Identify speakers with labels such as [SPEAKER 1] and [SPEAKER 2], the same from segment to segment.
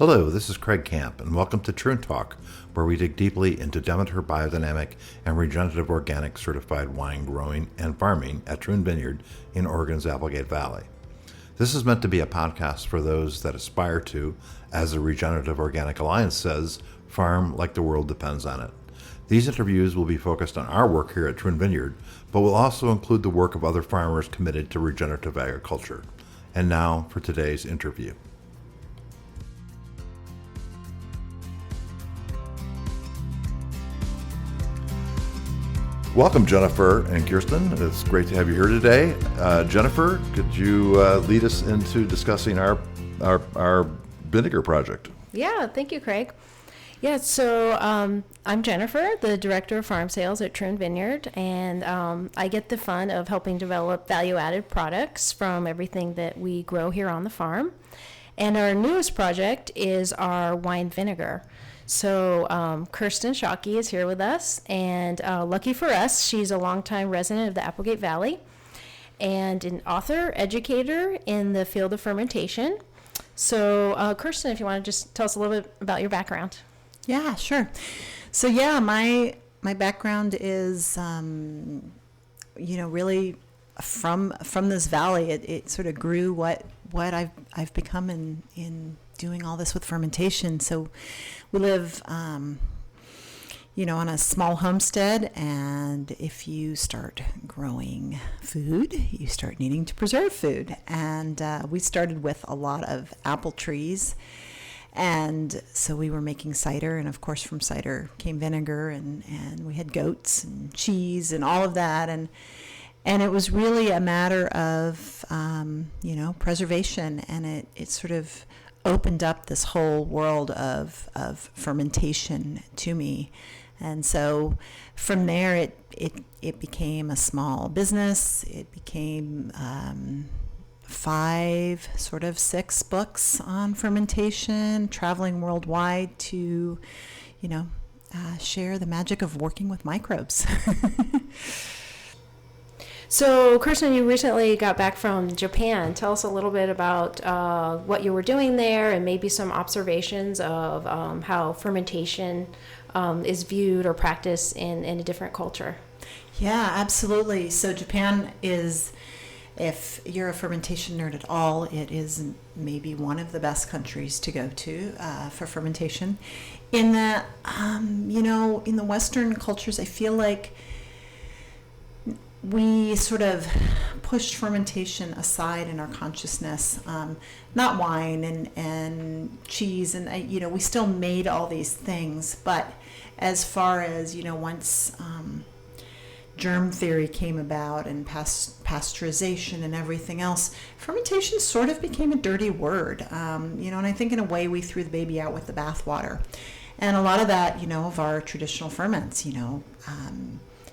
[SPEAKER 1] Hello, this is Craig Camp, and welcome to Troon Talk, where we dig deeply into Demeter Biodynamic and Regenerative Organic certified wine growing and farming at Troon Vineyard in Oregon's Applegate Valley. This is meant to be a podcast for those that aspire to, as the Regenerative Organic Alliance says, farm like the world depends on it. These interviews will be focused on our work here at Troon Vineyard, but will also include the work of other farmers committed to regenerative agriculture. And now for today's interview. Welcome, Jennifer and Kirsten. It's great to have you here today. Jennifer, could you lead us into discussing our vinegar project?
[SPEAKER 2] Yeah, thank you, Craig. Yeah, so I'm Jennifer, the Director of Farm Sales at Troon Vineyard, and I get the fun of helping develop value-added products from everything that we grow here on the farm. And our newest project is our wine vinegar. So Kirsten Shockey is here with us, and lucky for us, she's a longtime resident of the Applegate Valley and an author, educator in the field of fermentation. So Kirsten, if you want to just tell us a little bit about your background.
[SPEAKER 3] Yeah, sure. So yeah, my background is, really from this valley. It sort of grew what I've become in doing all this with fermentation. So we live, on a small homestead, and if you start growing food, you start needing to preserve food. And we started with a lot of apple trees, and so we were making cider, and of course from cider came vinegar, and we had goats and cheese and all of that, and it was really a matter of preservation, and it sort of opened up this whole world of fermentation to me. And so from there it became a small business. It became 6 books on fermentation, traveling worldwide to share the magic of working with microbes.
[SPEAKER 2] So, Kirsten, you recently got back from Japan. Tell us a little bit about what you were doing there and maybe some observations of how fermentation is viewed or practiced in a different culture.
[SPEAKER 3] Yeah, absolutely. So Japan is, if you're a fermentation nerd at all, it is maybe one of the best countries to go to for fermentation. In that, in the Western cultures, I feel like we sort of pushed fermentation aside in our consciousness, not wine and cheese, and we still made all these things, but as far as once germ theory came about and pasteurization and everything else, fermentation sort of became a dirty word, and I think in a way we threw the baby out with the bathwater, and a lot of that of our traditional ferments,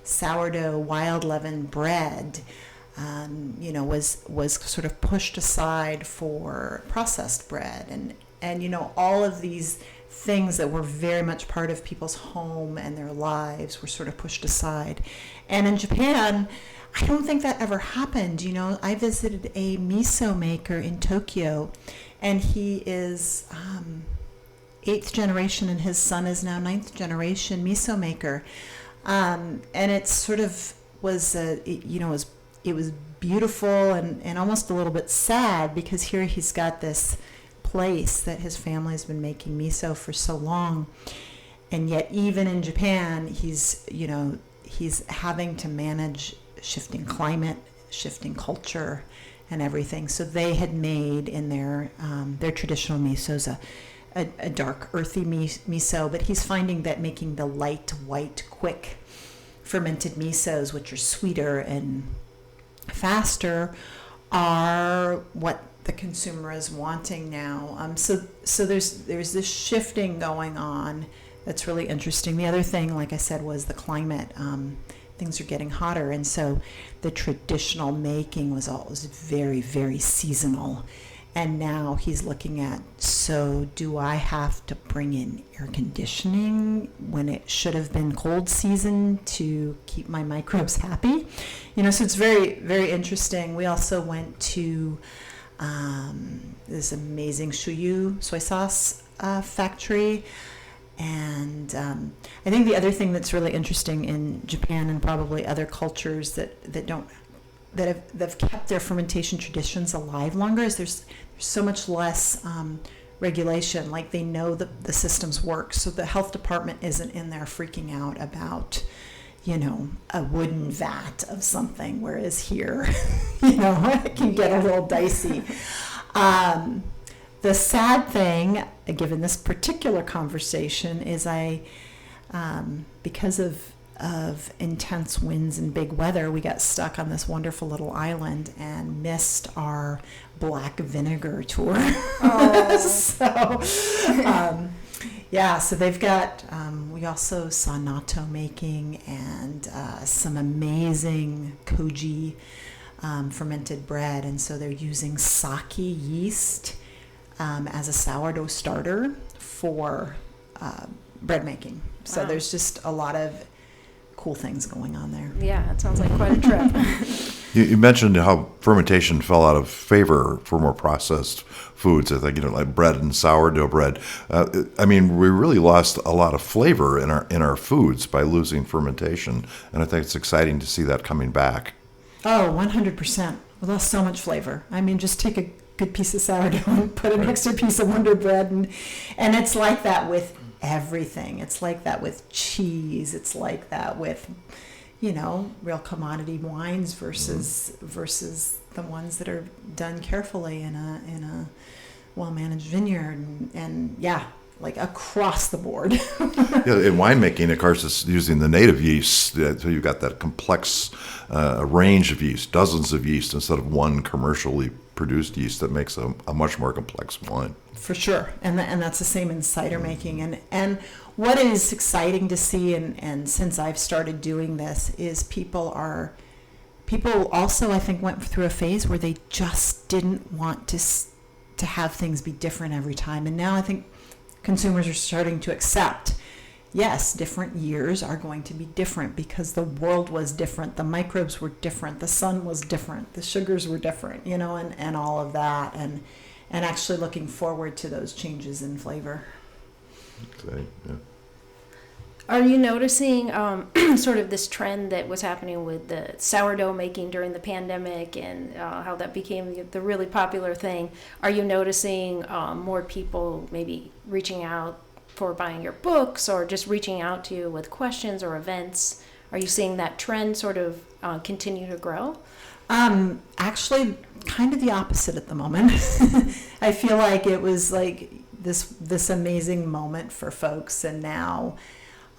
[SPEAKER 3] sourdough, wild leaven bread, was sort of pushed aside for processed bread, and all of these things that were very much part of people's home and their lives were sort of pushed aside. And in Japan, I don't think that ever happened. I visited a miso maker in Tokyo, and he is 8th generation, and his son is now 9th generation miso maker. And it sort of was, it was beautiful and almost a little bit sad, because here he's got this place that his family has been making miso for so long, and yet even in Japan, he's having to manage shifting climate, shifting culture, and everything. So they had made in their traditional misos a dark, earthy miso, but he's finding that making the light, white, quick fermented misos, which are sweeter and faster, are what the consumer is wanting now. So there's this shifting going on that's really interesting. The other thing, like I said, was the climate. Things are getting hotter, and so the traditional making was always very, very seasonal. And now he's looking at, so do I have to bring in air conditioning when it should have been cold season to keep my microbes happy? So it's very, very interesting. We also went to this amazing shoyu soy sauce factory. And I think the other thing that's really interesting in Japan and probably other cultures that have kept their fermentation traditions alive longer is there's so much less regulation. Like, they know that the systems work, so the health department isn't in there freaking out about, a wooden vat of something, whereas here, it can get a little dicey. The sad thing, given this particular conversation, is because of intense winds and big weather, we got stuck on this wonderful little island and missed our black vinegar tour. Oh. So they've got, we also saw natto making and some amazing koji fermented bread. And so they're using sake yeast as a sourdough starter for bread making. So there's just a lot of cool things going on there.
[SPEAKER 2] Yeah, it sounds like quite a trip.
[SPEAKER 1] You mentioned how fermentation fell out of favor for more processed foods. I think, like bread and sourdough bread. We really lost a lot of flavor in our foods by losing fermentation, and I think it's exciting to see that coming back.
[SPEAKER 3] Oh, 100%. We lost so much flavor. Just take a good piece of sourdough and put an extra piece of Wonder Bread, and it's like that with everything. It's like that with cheese. It's like that with real commodity wines versus the ones that are done carefully in a well-managed vineyard, and like across the board.
[SPEAKER 1] In winemaking, of course, it's using the native yeast, so you've got that complex range of yeast, dozens of yeast instead of one commercially produced yeast that makes a much more complex wine.
[SPEAKER 3] For sure, and that's the same in cider making. And what is exciting to see, and since I've started doing this, is people also, I think, went through a phase where they just didn't want to have things be different every time, and now I think consumers are starting to accept, yes, different years are going to be different because the world was different, the microbes were different, the sun was different, the sugars were different, and all of that, and actually looking forward to those changes in flavor.
[SPEAKER 1] Okay, yeah.
[SPEAKER 2] Are you noticing sort of this trend that was happening with the sourdough making during the pandemic and how that became the really popular thing? Are you noticing more people maybe reaching out for buying your books or just reaching out to you with questions or events? Are you seeing that trend sort of continue to grow?
[SPEAKER 3] Actually, kind of the opposite at the moment. I feel like it was like this amazing moment for folks, and now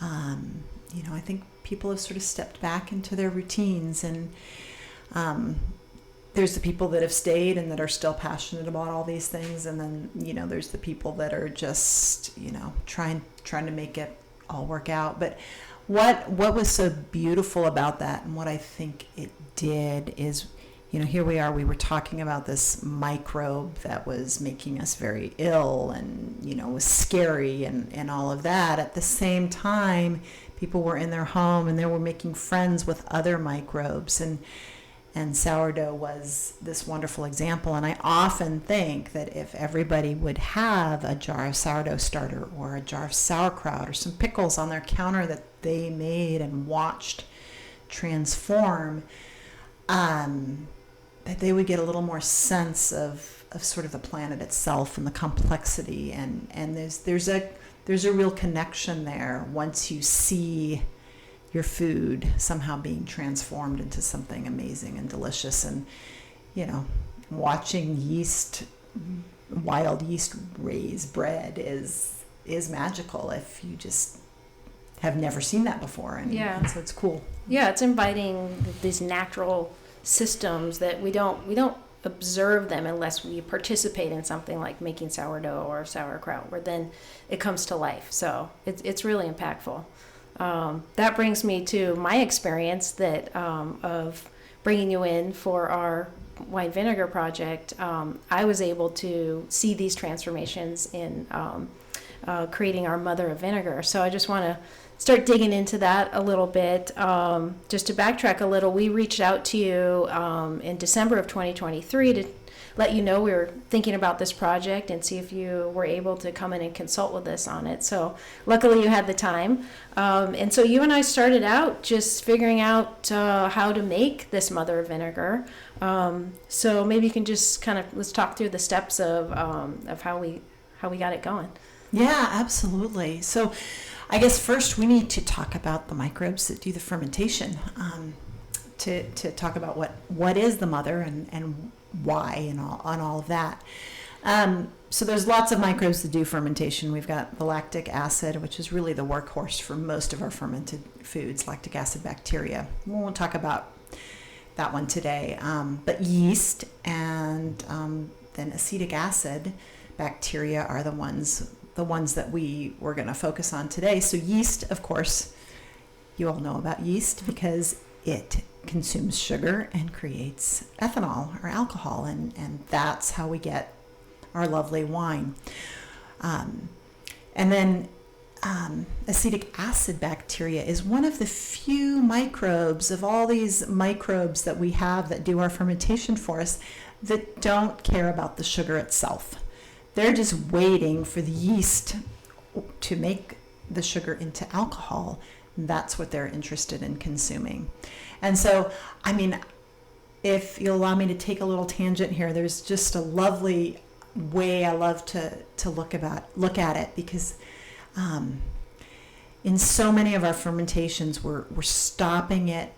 [SPEAKER 3] I think people have sort of stepped back into their routines, and there's the people that have stayed and that are still passionate about all these things, and then there's the people that are just trying to make it all work out. But what was so beautiful about that, and what I think it did, is here we are, we were talking about this microbe that was making us very ill and, was scary and all of that. At the same time, people were in their home and they were making friends with other microbes, and sourdough was this wonderful example. And I often think that if everybody would have a jar of sourdough starter or a jar of sauerkraut or some pickles on their counter that they made and watched transform, that they would get a little more sense of sort of the planet itself and the complexity, and there's a real connection there once you see your food somehow being transformed into something amazing and delicious. And watching wild yeast raise bread is magical if you just have never seen that before, and so it's cool.
[SPEAKER 2] It's inviting these natural systems that we don't observe them unless we participate in something like making sourdough or sauerkraut, where then it comes to life. So it's really impactful. That brings me to my experience that of bringing you in for our wine vinegar project. I was able to see these transformations in creating our mother of vinegar. So I just want to start digging into that a little bit. Just to backtrack a little, we reached out to you in December of 2023 to let you know we were thinking about this project and see if you were able to come in and consult with us on it. So luckily you had the time. And so you and I started out just figuring out how to make this mother vinegar. So maybe you can just kind of, let's talk through the steps of how we got it going.
[SPEAKER 3] Yeah, absolutely. So I guess first we need to talk about the microbes that do the fermentation, to talk about what is the mother and why and all of that. So there's lots of microbes that do fermentation. We've got the lactic acid, which is really the workhorse for most of our fermented foods, lactic acid bacteria. We won't talk about that one today, but yeast and then acetic acid bacteria are the ones that we're going to focus on today. So yeast, of course, you all know about yeast because it consumes sugar and creates ethanol or alcohol, and that's how we get our lovely wine. And then acetic acid bacteria is one of the few microbes of all these microbes that we have that do our fermentation for us that don't care about the sugar itself. They're just waiting for the yeast to make the sugar into alcohol. That's what they're interested in consuming. And so, I mean, if you'll allow me to take a little tangent here, there's just a lovely way I love to look at it, because in so many of our fermentations, we're stopping it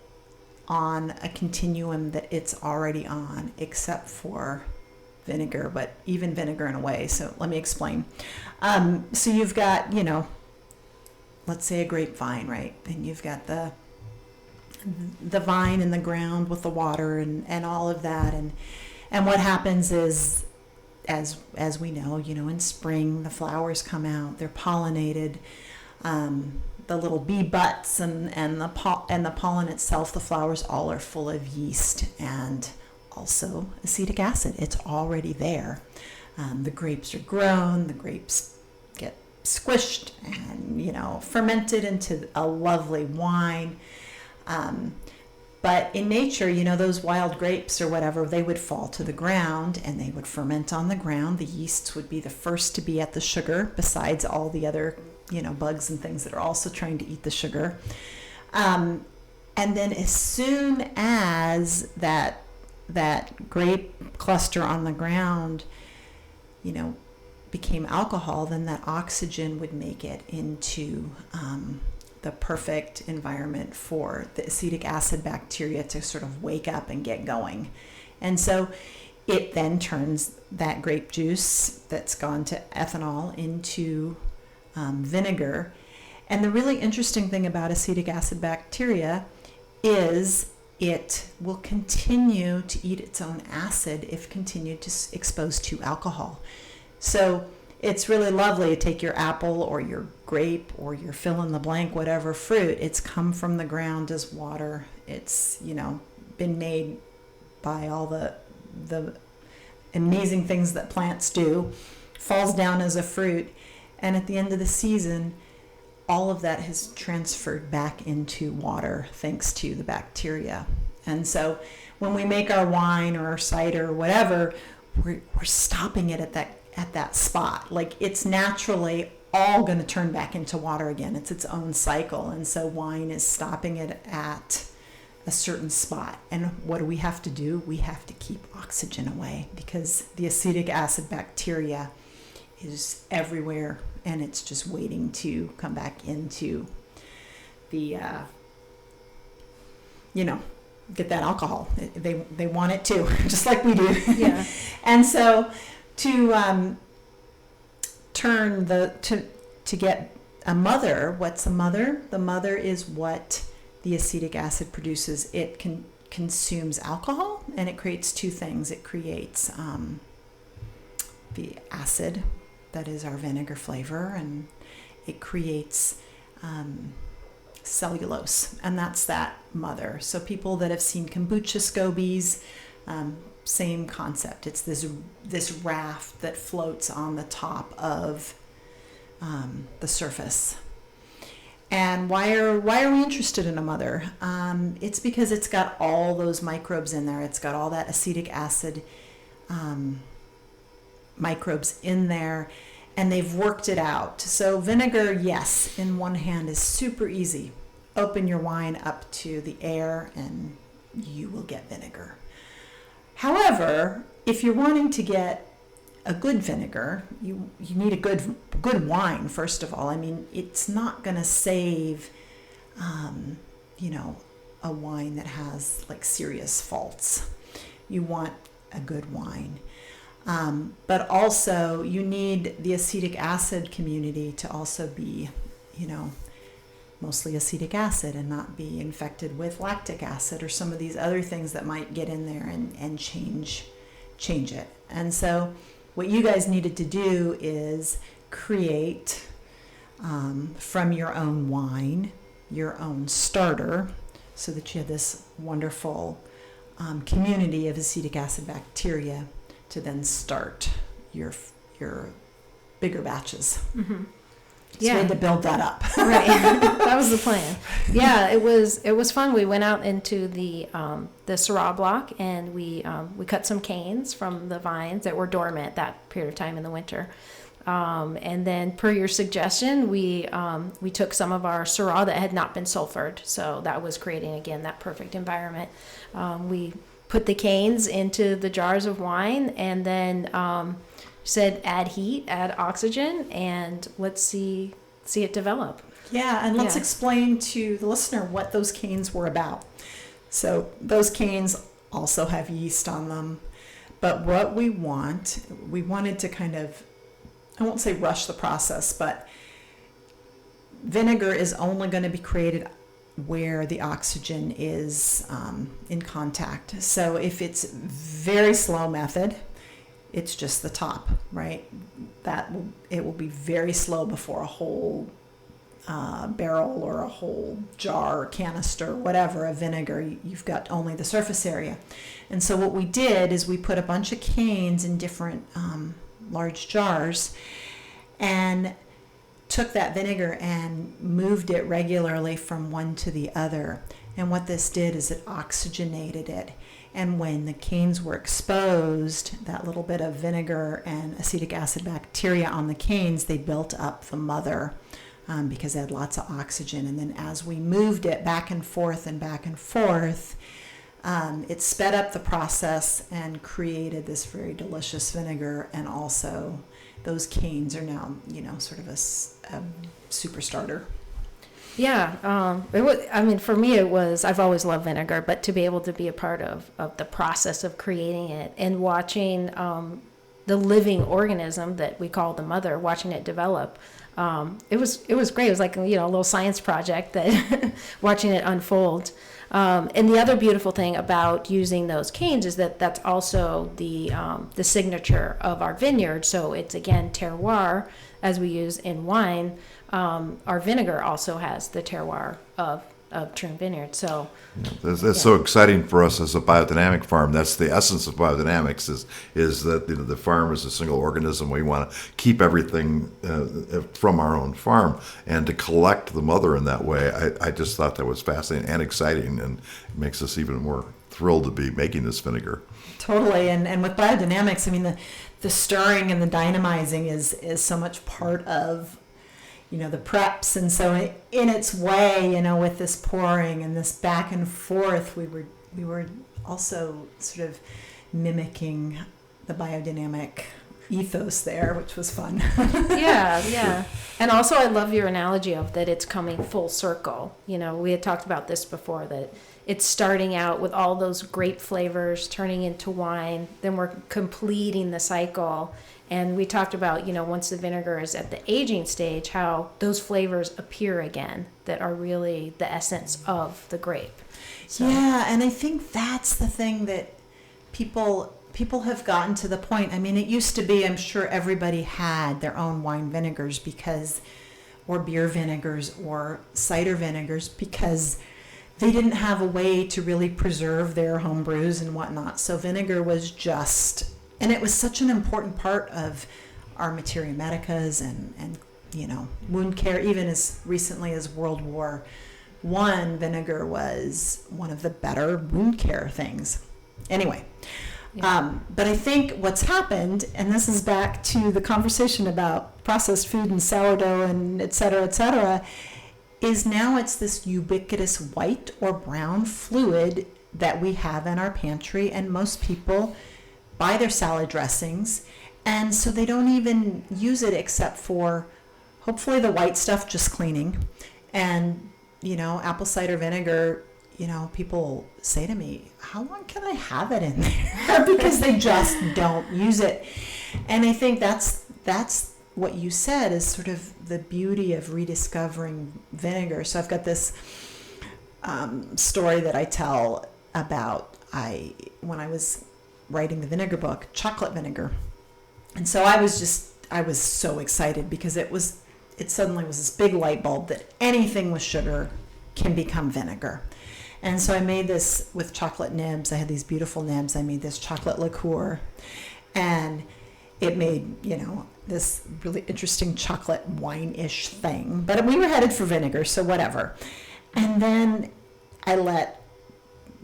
[SPEAKER 3] on a continuum that it's already on, except for vinegar, but even vinegar in a way. So let me explain. So you've got, let's say a grapevine, right? And you've got the vine in the ground with the water and all of that. And what happens is, as we know, in spring, the flowers come out, they're pollinated. The little bee butts and the pollen itself, the flowers all are full of yeast and also acetic acid. It's already there. The grapes are grown, the grapes get squished and, fermented into a lovely wine. But in nature, those wild grapes or whatever, they would fall to the ground and they would ferment on the ground. The yeasts would be the first to be at the sugar, besides all the other, bugs and things that are also trying to eat the sugar. And then as soon as that grape cluster on the ground, became alcohol, then that oxygen would make it into the perfect environment for the acetic acid bacteria to sort of wake up and get going. And so it then turns that grape juice that's gone to ethanol into vinegar. And the really interesting thing about acetic acid bacteria is it will continue to eat its own acid if continued to exposed to alcohol. So it's really lovely to take your apple or your grape or your fill in the blank, whatever fruit. It's come from the ground as water. It's, been made by all the amazing things that plants do, falls down as a fruit. And at the end of the season, all of that has transferred back into water thanks to the bacteria. And so when we make our wine or our cider or whatever, we're stopping it at that spot. Like, it's naturally all going to turn back into water again. It's its own cycle. And so wine is stopping it at a certain spot. And what do we have to do? We have to keep oxygen away, because the acetic acid bacteria is everywhere and it's just waiting to come back into the, get that alcohol. They want it too, just like we do.
[SPEAKER 2] Yeah.
[SPEAKER 3] And so to to get a mother, what's a mother? The mother is what the acetic acid produces. It consumes alcohol, and it creates two things. It creates the acid, that is our vinegar flavor, and it creates cellulose, and that's that mother. So people that have seen kombucha scobies, same concept. It's this raft that floats on the top of the surface. And why are we interested in a mother? It's because it's got all those microbes in there. It's got all that acetic acid microbes in there, and they've worked it out. So vinegar, yes, in one hand is super easy. Open your wine up to the air and you will get vinegar. However, if you're wanting to get a good vinegar, you need a good wine, first of all. I mean, it's not going to save, a wine that has like serious faults. You want a good wine. But also you need the acetic acid community to also be, mostly acetic acid and not be infected with lactic acid or some of these other things that might get in there and change it. And so what you guys needed to do is create from your own wine, your own starter, so that you have this wonderful community of acetic acid bacteria to then start your bigger batches.
[SPEAKER 2] Mm-hmm.
[SPEAKER 3] So we had to build that up.
[SPEAKER 2] Right. That was the plan. Yeah, it was fun. We went out into the Syrah block and we cut some canes from the vines that were dormant that period of time in the winter. And then per your suggestion, we took some of our Syrah that had not been sulfured. So that was creating, again, that perfect environment. We put the canes into the jars of wine and then said add heat, add oxygen, and let's see it develop.
[SPEAKER 3] Yeah, and let's explain to the listener what those canes were about. So those canes also have yeast on them, but what we wanted to kind of, I won't say rush the process, but vinegar is only going to be created where the oxygen is in contact. So if it's very slow method, it's just the top, right? It will be very slow before a whole barrel or a whole jar or canister, whatever, of vinegar. You've got only the surface area. And so what we did is we put a bunch of canes in different large jars and took that vinegar and moved it regularly from one to the other. And what this did is it oxygenated it. And when the canes were exposed, that little bit of vinegar and acetic acid bacteria on the canes, they built up the mother because they had lots of oxygen. And then as we moved it back and forth, it sped up the process and created this very delicious vinegar. And also those canes are now, sort of a super starter.
[SPEAKER 2] Yeah, it was. I mean, for me, it was. I've always loved vinegar, but to be able to be a part of the process of creating it and watching the living organism that we call the mother, watching it develop, it was great. It was like a little science project that watching it unfold. And the other beautiful thing about using those canes is that that's also the signature of our vineyard. So it's again terroir, as we use in wine. Our vinegar also has the terroir of Troon Vineyard. So
[SPEAKER 1] that's so exciting for us as a biodynamic farm. That's the essence of biodynamics is that the farm is a single organism. We want to keep everything from our own farm, and to collect the mother in that way, I just thought that was fascinating and exciting, and it makes us even more thrilled to be making this vinegar.
[SPEAKER 3] Totally, and with biodynamics, I mean the stirring and the dynamizing is so much part of the preps. And so in its way, with this pouring and this back and forth, we were also sort of mimicking the biodynamic ethos there, which was fun.
[SPEAKER 2] Yeah. And also I love your analogy of that it's coming full circle. We had talked about this before, that it's starting out with all those grape flavors turning into wine, then we're completing the cycle. And we talked about, once the vinegar is at the aging stage, how those flavors appear again that are really the essence of the grape. So.
[SPEAKER 3] Yeah, and I think that's the thing that people have gotten to the point. I mean, it used to be, I'm sure everybody had their own wine vinegars or beer vinegars or cider vinegars, because they didn't have a way to really preserve their home brews and whatnot. So vinegar was just... And it was such an important part of our materia medicas and wound care. Even as recently as World War I, vinegar was one of the better wound care things. Anyway, But I think what's happened, and this is back to the conversation about processed food and sourdough and et cetera, is now it's this ubiquitous white or brown fluid that we have in our pantry, and most people buy their salad dressings, and so they don't even use it except for hopefully the white stuff, just cleaning, and apple cider vinegar. People say to me, how long can I have it in there? Because they just don't use it. And I think that's what you said is sort of the beauty of rediscovering vinegar. So I've got this story that I tell about when I was writing the vinegar book, chocolate vinegar. And so I was so excited because it suddenly was this big light bulb that anything with sugar can become vinegar. And so I made this with chocolate nibs. I had these beautiful nibs. I made this chocolate liqueur, and it made, this really interesting chocolate wine-ish thing. But we were headed for vinegar, so whatever. And then I let,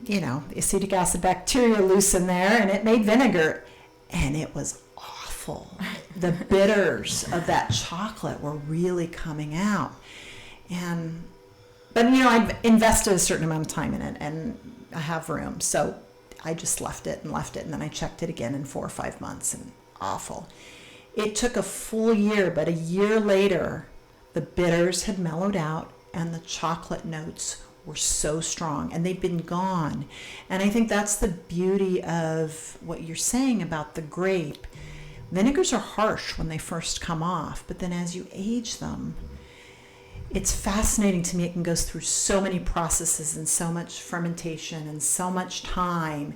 [SPEAKER 3] the acetic acid bacteria loose in there, and it made vinegar. And it was awful. The bitters of that chocolate were really coming out. But, I've invested a certain amount of time in it, and I have room. So I just left it, and then I checked it again in 4 or 5 months, and awful. It took a full year, but a year later, the bitters had mellowed out, and the chocolate notes were so strong, and they'd been gone. And I think that's the beauty of what you're saying about the grape. Vinegars are harsh when they first come off, but then as you age them, it's fascinating to me. It can go through so many processes and so much fermentation and so much time.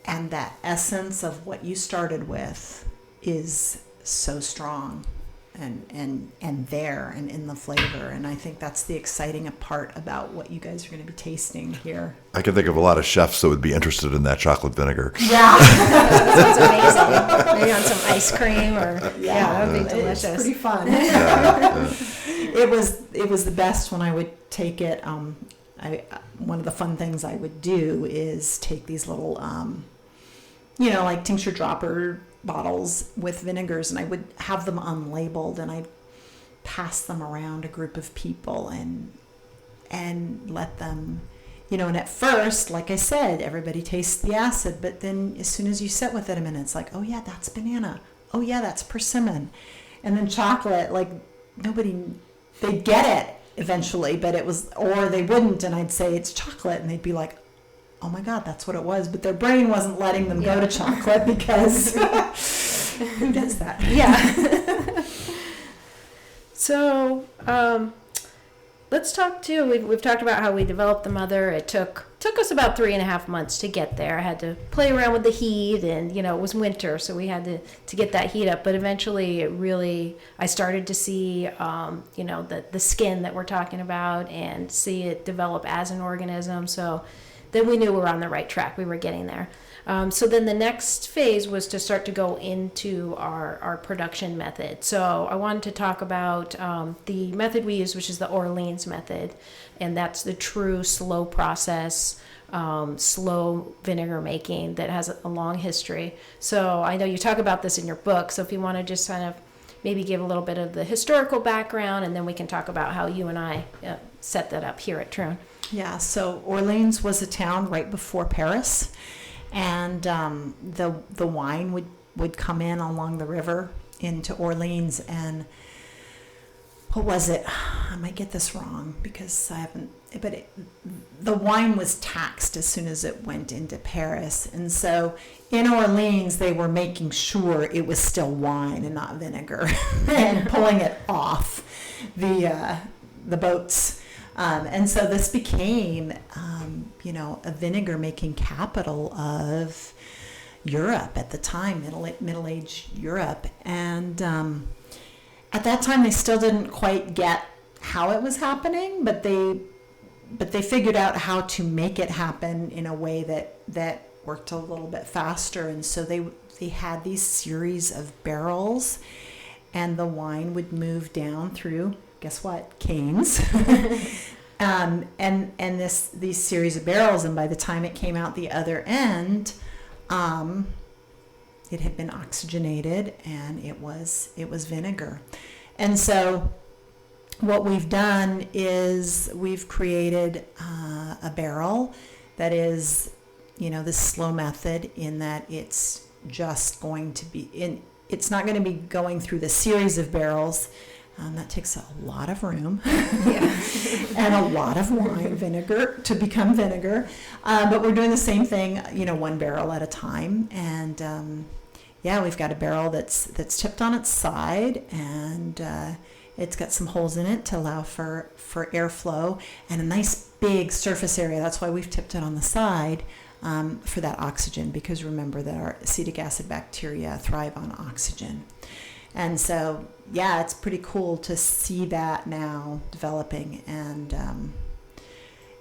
[SPEAKER 3] And that essence of what you started with is so strong and there and in the flavor. And I think that's the exciting part about what you guys are going to be tasting here.
[SPEAKER 1] I can think of a lot of chefs that would be interested in that chocolate vinegar.
[SPEAKER 3] Yeah.
[SPEAKER 2] That sounds amazing. Maybe on some ice cream or, that would be delicious.
[SPEAKER 3] It's pretty fun. It was the best when I would take it. One of the fun things I would do is take these little, like tincture dropper bottles with vinegars, and I would have them unlabeled, and I'd pass them around a group of people and let them, and at first, like I said, everybody tastes the acid, but then as soon as you sit with it a minute, it's like, oh yeah, that's banana. Oh yeah, that's persimmon. And then chocolate, like they'd get it eventually, but or they wouldn't, and I'd say it's chocolate, and they'd be like, oh my God, that's what it was. But their brain wasn't letting them go to chocolate because who does that?
[SPEAKER 2] Yeah. So let's talk too. We've talked about how we developed the mother. It took us about 3.5 months to get there. I had to play around with the heat, and it was winter, so we had to get that heat up. But eventually, I started to see the skin that we're talking about and see it develop as an organism. So then we knew we were on the right track. We were getting there. So then the next phase was to start to go into our production method. So I wanted to talk about the method we use, which is the Orleans method. And that's the true slow process, slow vinegar making that has a long history. So I know you talk about this in your book. So if you want to just kind of maybe give a little bit of the historical background, and then we can talk about how you and I set that up here at Troon.
[SPEAKER 3] Yeah, so Orleans was a town right before Paris, and the wine would come in along the river into Orleans, and what was it? I might get this wrong because I haven't, but the wine was taxed as soon as it went into Paris, and so in Orleans they were making sure it was still wine and not vinegar, and pulling it off the boats. And so this became, a vinegar making capital of Europe at the time, middle-aged Europe. And at that time, they still didn't quite get how it was happening, but they figured out how to make it happen in a way that worked a little bit faster. And so they had these series of barrels, and the wine would move down through, guess what? Canes. and these series of barrels, and by the time it came out the other end, It had been oxygenated, and it was vinegar. And so what we've done is we've created a barrel that is, this slow method, in that it's just going to be it's not going to be going through the series of barrels. That takes a lot of room and a lot of wine vinegar to become vinegar. But we're doing the same thing, one barrel at a time. And we've got a barrel that's tipped on its side, and it's got some holes in it to allow for airflow and a nice big surface area. That's why we've tipped it on the side, for that oxygen, because remember that our acetic acid bacteria thrive on oxygen. And so, it's pretty cool to see that now developing, and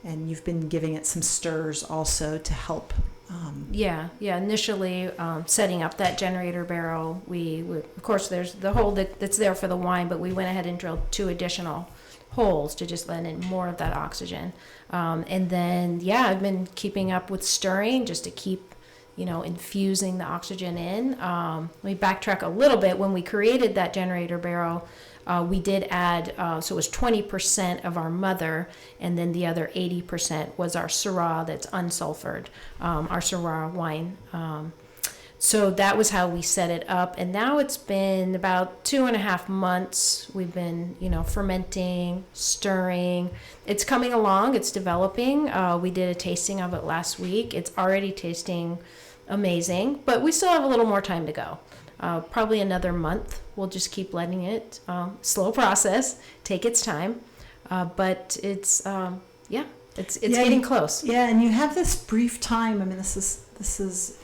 [SPEAKER 3] you've been giving it some stirs also to help.
[SPEAKER 2] Initially, setting up that generator barrel, we of course, there's the hole that's there for the wine, but we went ahead and drilled 2 additional holes to just let in more of that oxygen. And then, I've been keeping up with stirring just to keep, infusing the oxygen in. Let me backtrack a little bit. When we created that generator barrel, we did add, so it was 20% of our mother, and then the other 80% was our Syrah that's unsulfured, our Syrah wine. So that was how we set it up. And now it's been about 2.5 months. We've been, fermenting, stirring. It's coming along. It's developing. We did a tasting of it last week. It's already tasting amazing, but we still have a little more time to go. Probably another month. We'll just keep letting it, slow process, take its time. But it's getting close.
[SPEAKER 3] Yeah, and you have this brief time. I mean, this is,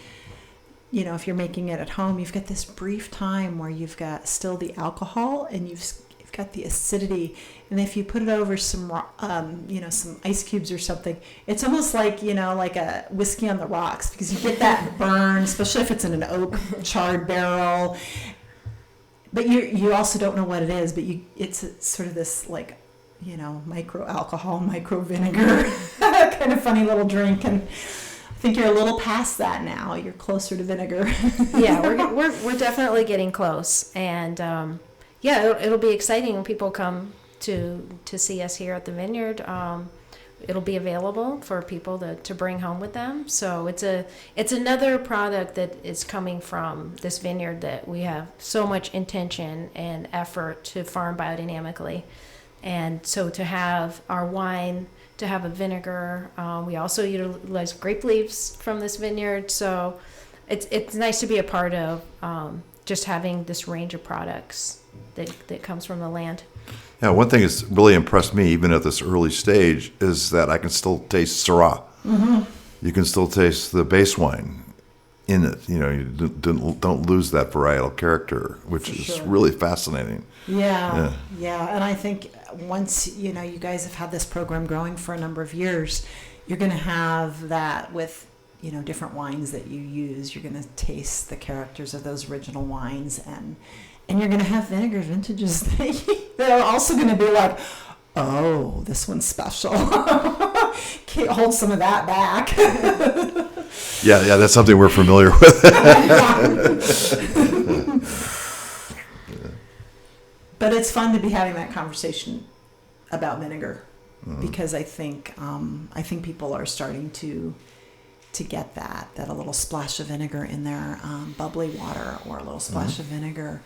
[SPEAKER 3] if you're making it at home, you've got this brief time where you've got still the alcohol, and you've got the acidity. And if you put it over some, some ice cubes or something, it's almost like, like a whiskey on the rocks, because you get that burn, especially if it's in an oak charred barrel. But you also don't know what it is, but it's sort of this, like, micro alcohol, micro vinegar kind of funny little drink. And I think you're a little past that now. You're closer to vinegar.
[SPEAKER 2] We're definitely getting close. And it'll be exciting when people come to see us here at the vineyard. It'll be available for people to bring home with them. So it's another product that is coming from this vineyard that we have so much intention and effort to farm biodynamically. And so to have our wine, to have a vinegar, we also utilize grape leaves from this vineyard. So it's nice to be a part of just having this range of products that comes from the land.
[SPEAKER 1] Yeah, one thing that's really impressed me, even at this early stage, is that I can still taste Syrah. Mm-hmm. You can still taste the base wine in it. You don't lose that varietal character, which is really fascinating.
[SPEAKER 3] Yeah. And I think once, you guys have had this program growing for a number of years, you're going to have that with, different wines that you use. You're going to taste the characters of those original wines, and you're going to have vinegar vintages that are also going to be like, oh, this one's special. Can't hold some of that back.
[SPEAKER 1] Yeah, that's something we're familiar with.
[SPEAKER 3] But it's fun to be having that conversation about vinegar, because I think people are starting to get that a little splash of vinegar in their bubbly water, or a little splash of vinegar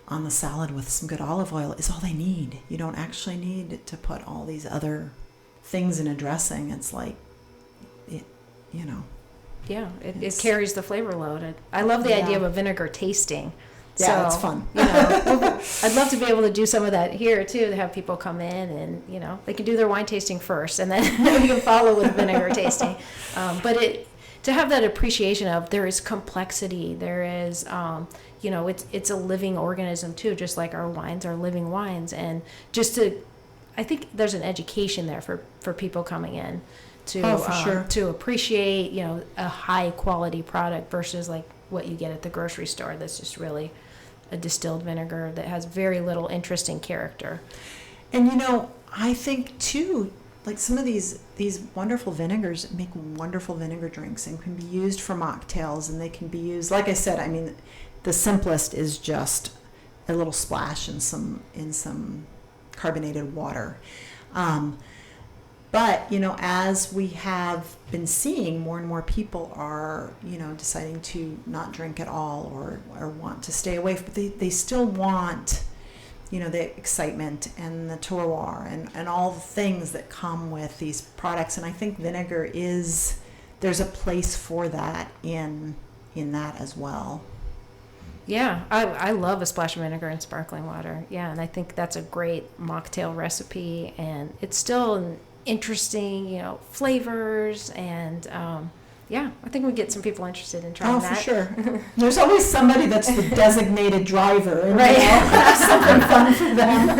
[SPEAKER 3] on the salad with some good olive oil is all they need. You don't actually need to put all these other things in a dressing. It's like, it
[SPEAKER 2] carries the flavor load. I love the idea of a vinegar tasting.
[SPEAKER 3] Yeah, it's fun.
[SPEAKER 2] I'd love to be able to do some of that here too, to have people come in and, they can do their wine tasting first, and then we can follow with vinegar tasting. But to have that appreciation of, there is complexity, there is, it's a living organism too, just like our wines are living wines. And I think there's an education there for people coming in to appreciate, a high quality product versus like what you get at the grocery store. That's just really a distilled vinegar that has very little interesting character.
[SPEAKER 3] And I think too, like some of these wonderful vinegars make wonderful vinegar drinks and can be used for mocktails, and they can be used, like I said, I mean, the simplest is just a little splash in some carbonated water. But, as we have been seeing, more and more people are, deciding to not drink at all or want to stay away. But they still want, the excitement and the terroir and all the things that come with these products. And I think vinegar there's a place for that in that as well.
[SPEAKER 2] Yeah, I love a splash of vinegar in sparkling water. Yeah, and I think that's a great mocktail recipe, and it's still an interesting, flavors, and I think we get some people interested in trying that.
[SPEAKER 3] Oh, for sure. There's always somebody that's the designated driver, and
[SPEAKER 2] right?
[SPEAKER 3] Something fun for them.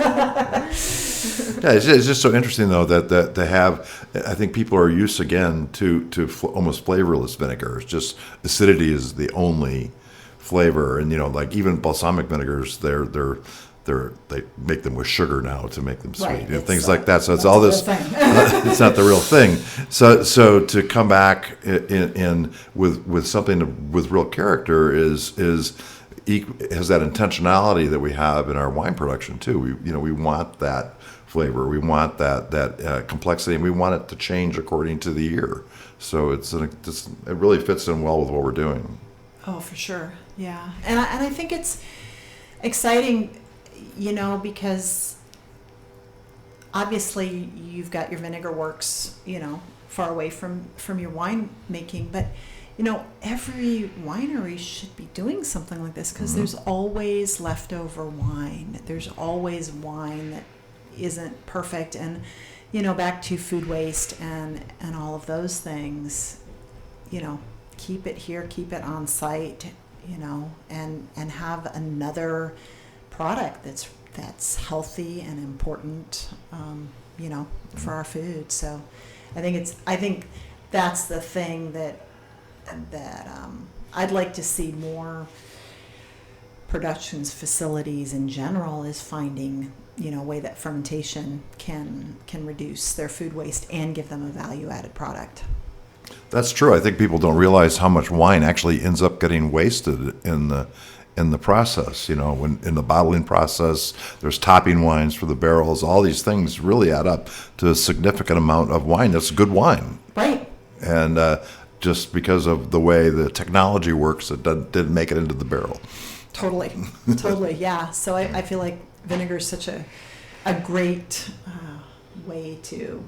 [SPEAKER 1] Yeah, it's just so interesting though that they have. I think people are used again to almost flavorless vinegar. It's just acidity is the only flavor, and like even balsamic vinegars, they make them with sugar now to make them sweet,
[SPEAKER 3] right.
[SPEAKER 1] and things like that. So it's all this. It's not the real thing. So to come back in with something with real character has that intentionality that we have in our wine production too. We want that flavor, we want that complexity, and we want it to change according to the year. So it really fits in well with what we're doing.
[SPEAKER 3] Oh, for sure. Yeah, and I think it's exciting. Because obviously you've got your vinegar works, far away from your wine making, but every winery should be doing something like this, because there's always leftover wine. There's always wine that isn't perfect, and back to food waste and all of those things. Keep it here, keep it on site, and have another product that's healthy and important, for our food. So I think that's the thing that I'd like to see more productions facilities in general, is finding a way that fermentation can reduce their food waste and give them a value added product.
[SPEAKER 1] That's true. I think people don't realize how much wine actually ends up getting wasted in the process. When in the bottling process, there's topping wines for the barrels. All these things really add up to a significant amount of wine. That's good wine.
[SPEAKER 3] Right.
[SPEAKER 1] And just because of the way the technology works, it didn't make it into the barrel.
[SPEAKER 3] Totally. Yeah. So I feel like vinegar is such a great way to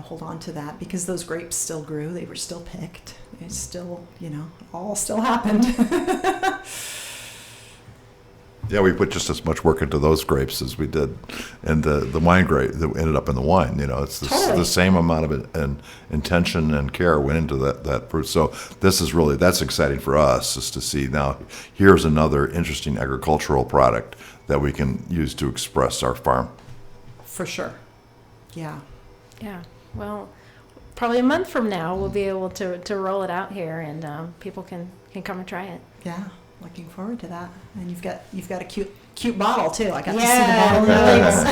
[SPEAKER 3] hold on to that, because those grapes still grew. They were still picked. It still, all still happened.
[SPEAKER 1] Yeah, we put just as much work into those grapes as we did into the wine grape that ended up in the wine. It's the same amount of intention and care went into that fruit. So that's exciting for us, is to see now here's another interesting agricultural product that we can use to express our farm.
[SPEAKER 3] For sure. Yeah.
[SPEAKER 2] Yeah. Well, probably a month from now, we'll be able to roll it out here, and people can come and try it.
[SPEAKER 3] Yeah. Looking forward to that. And you've got a cute bottle too. I got to see the bottle.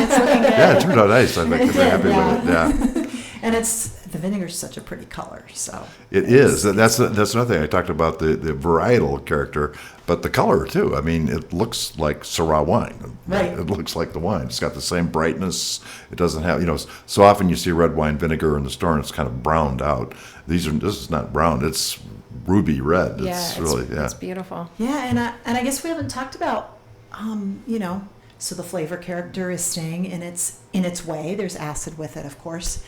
[SPEAKER 3] It's looking good.
[SPEAKER 1] Yeah, it turned out nice. I'm very happy with it. Yeah.
[SPEAKER 3] And the vinegar's such a pretty color. So
[SPEAKER 1] it is. That's another thing. I talked about the varietal character, but the color too. I mean, it looks like Syrah wine.
[SPEAKER 3] Right.
[SPEAKER 1] It looks like the wine. It's got the same brightness. It doesn't have, so often you see red wine vinegar in the store and it's kind of browned out. This is not brown. It's ruby red.
[SPEAKER 2] It's beautiful.
[SPEAKER 3] Yeah, and I guess we haven't talked about, so the flavor character is staying in its way. There's acid with it, of course,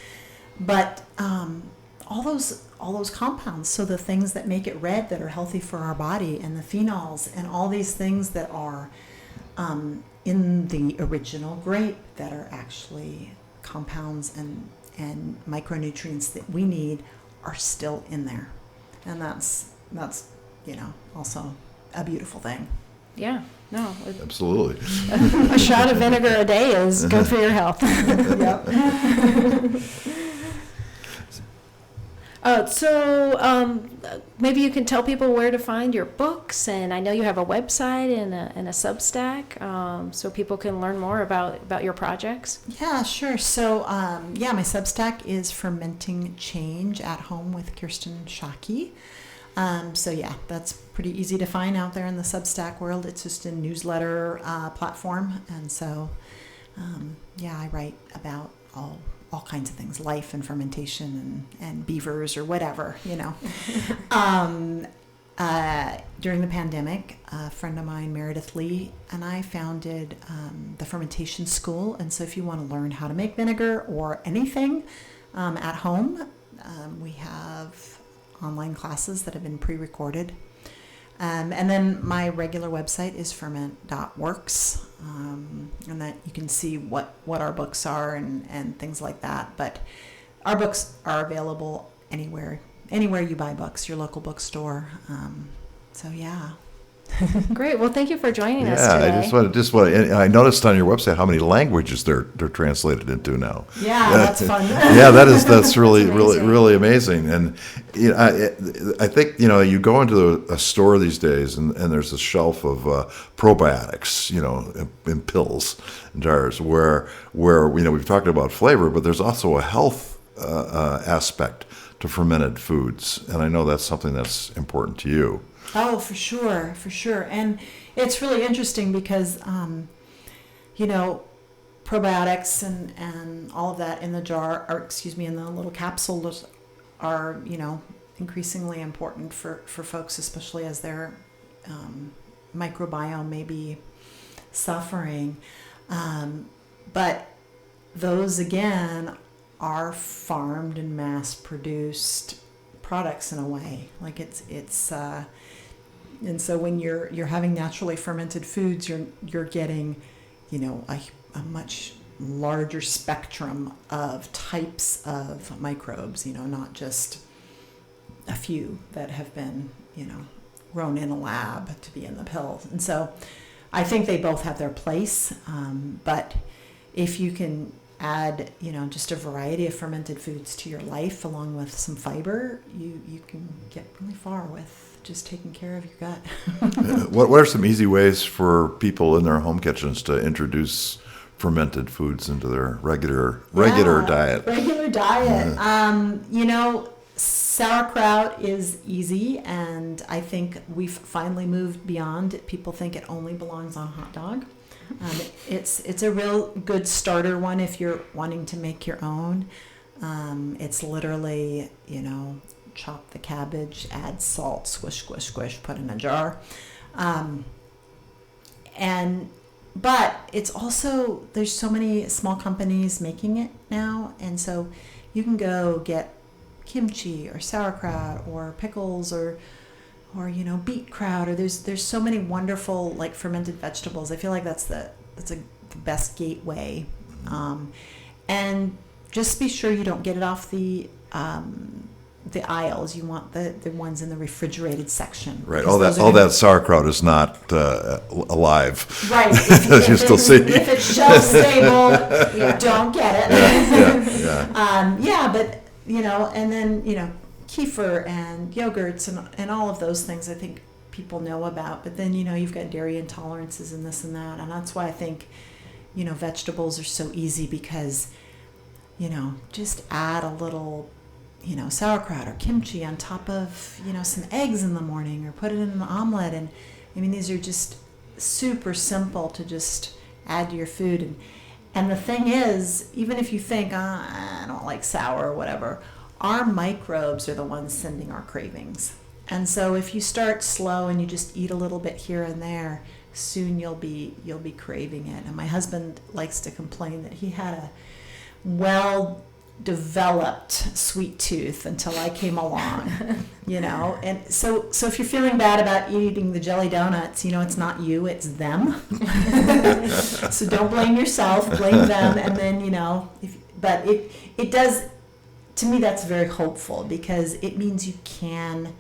[SPEAKER 3] but all those compounds. So the things that make it red that are healthy for our body, and the phenols, and all these things that are in the original grape that are actually compounds and micronutrients that we need, are still in there. And that's also a beautiful thing.
[SPEAKER 2] Yeah, no.
[SPEAKER 1] Absolutely.
[SPEAKER 2] A shot of vinegar a day is good for your health.
[SPEAKER 3] Yep.
[SPEAKER 2] Maybe you can tell people where to find your books, and I know you have a website and a Substack, so people can learn more about your projects.
[SPEAKER 3] Yeah, sure. So, my Substack is Fermenting Change at Home with Kirsten Shockey. That's pretty easy to find out there in the Substack world. It's just a newsletter platform, and so I write about all kinds of things, life and fermentation and beavers or whatever, During the pandemic, a friend of mine, Meredith Lee, and I founded the Fermentation School. And so if you want to learn how to make vinegar or anything at home, we have online classes that have been pre-recorded. And then my regular website is ferment.works, and that you can see what our books are and things like that. But our books are available anywhere you buy books, your local bookstore.
[SPEAKER 2] Great. Well, thank you for joining us today.
[SPEAKER 1] Yeah, I noticed on your website how many languages they're translated into now.
[SPEAKER 3] Yeah, that's fun.
[SPEAKER 1] Yeah, that's really amazing. And I think you go into a store these days and there's a shelf of probiotics, in pills and jars where we've talked about flavor, but there's also a health aspect to fermented foods, and I know that's something that's important to you.
[SPEAKER 3] Oh, for sure. And it's really interesting because, probiotics and all of that in the jar, in the little capsules are, increasingly important for folks, especially as their microbiome may be suffering. But those, again, are farmed and mass-produced products in a way. Like and so when you're having naturally fermented foods, you're getting, a much larger spectrum of types of microbes, not just a few that have been, grown in a lab to be in the pills. And so I think they both have their place. But if you can add, just a variety of fermented foods to your life along with some fiber, you can get really far with just taking care of your gut.
[SPEAKER 1] What are some easy ways for people in their home kitchens to introduce fermented foods into their regular diet?
[SPEAKER 3] Regular diet. Sauerkraut is easy, and I think we've finally moved beyond it. People think it only belongs on a hot dog. It's a real good starter one if you're wanting to make your own. It's literally, chop the cabbage, add salt, squish, squish, squish, put in a jar. But it's also, there's so many small companies making it now, and so you can go get kimchi or sauerkraut or pickles or beet kraut, or there's so many wonderful fermented vegetables. I feel like that's the best gateway, and just be sure you don't get it off the aisles. You want the ones in the refrigerated section.
[SPEAKER 1] Right. All that sauerkraut is not alive.
[SPEAKER 3] Right.
[SPEAKER 1] You still see.
[SPEAKER 3] If it's shelf stable, don't get it.
[SPEAKER 1] Yeah.
[SPEAKER 3] But and then kefir and yogurts and all of those things I think people know about. But then you've got dairy intolerances and this and that, and that's why I think vegetables are so easy because just add a little sauerkraut or kimchi on top of some eggs in the morning, or put it in an omelet. And I mean, these are just super simple to just add to your food. And the thing is, even if you think I don't like sour or whatever, our microbes are the ones sending our cravings. And so if you start slow and you just eat a little bit here and there, soon you'll be craving it. And my husband likes to complain that he had a well-developed sweet tooth until I came along, And so if you're feeling bad about eating the jelly donuts, it's not you, it's them. So don't blame yourself, blame them. And then, but it does, to me, that's very hopeful, because it means you can,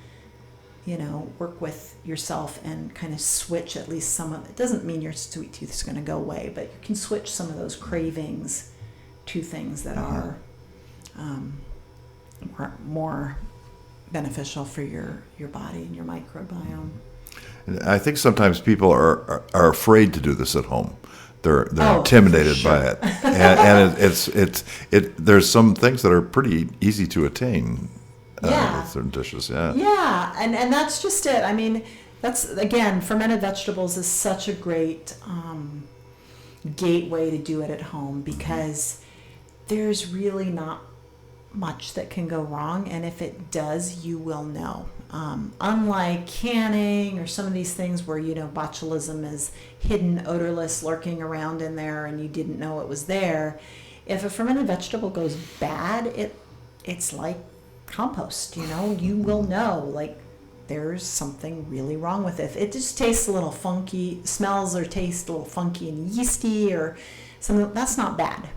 [SPEAKER 3] work with yourself and kind of switch at least some of it. Doesn't mean your sweet tooth is going to go away, but you can switch some of those cravings to things that are more beneficial for your body and your microbiome.
[SPEAKER 1] I think sometimes people are afraid to do this at home. They're intimidated
[SPEAKER 3] for sure.
[SPEAKER 1] by it, and it's there's some things that are pretty easy to attain.
[SPEAKER 3] Yeah.
[SPEAKER 1] With certain dishes. Yeah.
[SPEAKER 3] Yeah, and that's just it. I mean, that's, again, fermented vegetables is such a great gateway to do it at home, because there's really not much that can go wrong, and if it does, you will know. Unlike canning or some of these things where, botulism is hidden, odorless, lurking around in there, and you didn't know it was there. If a fermented vegetable goes bad, it's like compost. You will know, like, there's something really wrong with it. It just tastes a little funky, smells or tastes a little funky and yeasty or something. That's not bad.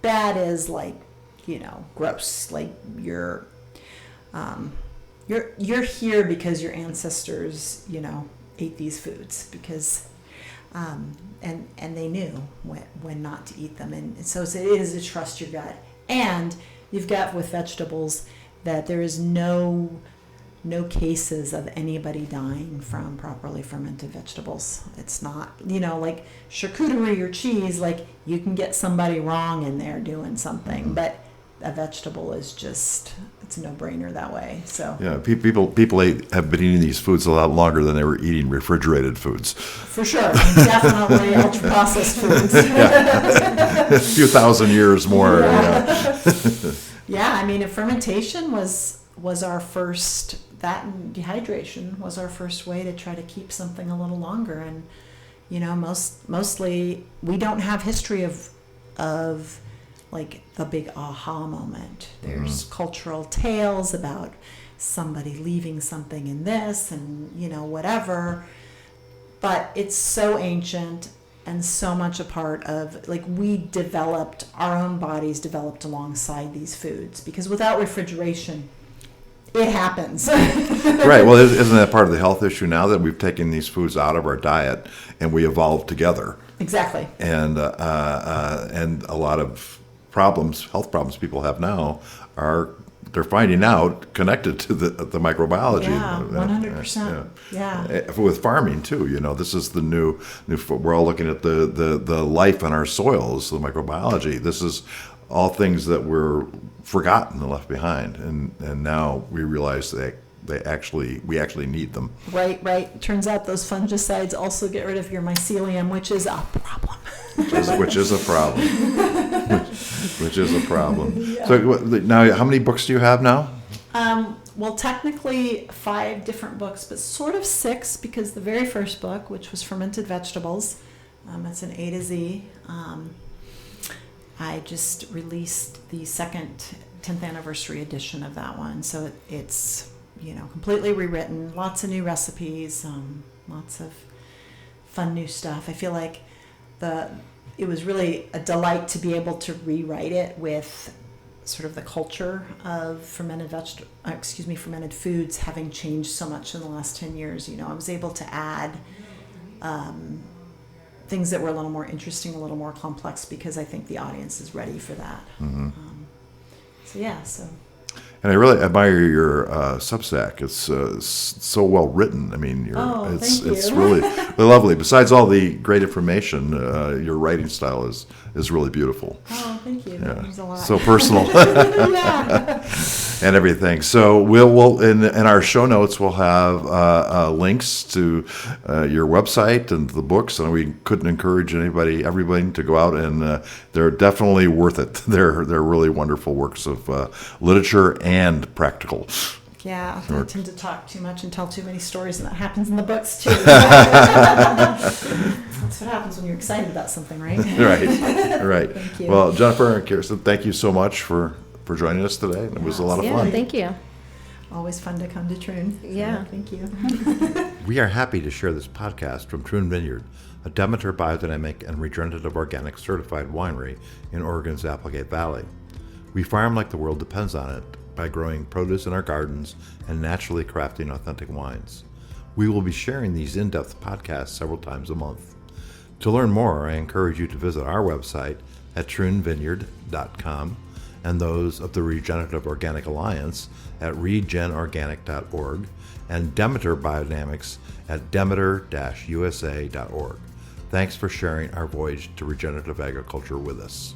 [SPEAKER 3] Bad is like, gross. Like you're here because your ancestors, ate these foods because, and they knew when not to eat them. And so it is to trust your gut. And you've got with vegetables that there is no cases of anybody dying from properly fermented vegetables. It's not, like charcuterie or cheese, like you can get somebody wrong in there doing something, but a vegetable is just, it's a no-brainer that way. So
[SPEAKER 1] yeah, people have been eating these foods a lot longer than they were eating refrigerated foods.
[SPEAKER 3] For sure, definitely ultra-processed foods.
[SPEAKER 1] A few thousand years more.
[SPEAKER 3] Yeah, I mean, fermentation was our first, that and dehydration was our first way to try to keep something a little longer. And, mostly we don't have history of like the big aha moment. There's cultural tales about somebody leaving something in this and, whatever. But it's so ancient and so much a part of, like, our own bodies developed alongside these foods, because without refrigeration, it happens.
[SPEAKER 1] Right. Well, isn't that part of the health issue now, that we've taken these foods out of our diet and we evolved together? Exactly. And a lot of health problems people have now they're finding out connected to the microbiology.
[SPEAKER 3] Yeah, 100%. Yeah.
[SPEAKER 1] With farming too, this is the new. We're all looking at the life in our soils, the microbiology. This is all things that were forgotten and left behind, and now we realize that we actually need them.
[SPEAKER 3] Right. Turns out those fungicides also get rid of your mycelium, which is a problem.
[SPEAKER 1] Which is a problem. Which is a problem. Yeah. So now, how many books do you have now?
[SPEAKER 3] Well, technically 5 different books, but sort of 6, because the very first book, which was Fermented Vegetables, it's an A to Z. I just released the second 10th anniversary edition of that one. So it's, completely rewritten, lots of new recipes, lots of fun new stuff. I feel like it was really a delight to be able to rewrite it with sort of the culture of fermented foods having changed so much in the last 10 years. I was able to add things that were a little more interesting, a little more complex, because I think the audience is ready for that. Mm-hmm.
[SPEAKER 1] And I really admire your Substack. It's so well written. I mean, it's really lovely. Besides all the great information, your writing style is really beautiful.
[SPEAKER 3] Oh, thank you. That means a lot.
[SPEAKER 1] So personal.
[SPEAKER 3] Yeah.
[SPEAKER 1] And everything. So we'll in our show notes we'll have links to your website and the books, and we couldn't encourage everybody to go out, and they're definitely worth it. They're really wonderful works of literature and practical.
[SPEAKER 3] Yeah, I tend to talk too much and tell too many stories, and that happens in the books too. That's what happens when you're excited about something, right?
[SPEAKER 1] Right.
[SPEAKER 3] Thank you.
[SPEAKER 1] Well, Jennifer and Kirsten, thank you so much for joining us today. It was a lot of fun.
[SPEAKER 2] Yeah, thank you.
[SPEAKER 3] Always fun to come to Troon.
[SPEAKER 2] Yeah.
[SPEAKER 3] Thank you.
[SPEAKER 1] We are happy to share this podcast from Troon Vineyard, a Demeter Biodynamic and Regenerative Organic certified winery in Oregon's Applegate Valley. We farm like the world depends on it by growing produce in our gardens and naturally crafting authentic wines. We will be sharing these in-depth podcasts several times a month. To learn more, I encourage you to visit our website at troonvineyard.com and those of the Regenerative Organic Alliance at regenorganic.org and Demeter Biodynamics at demeter-usa.org. Thanks for sharing our voyage to regenerative agriculture with us.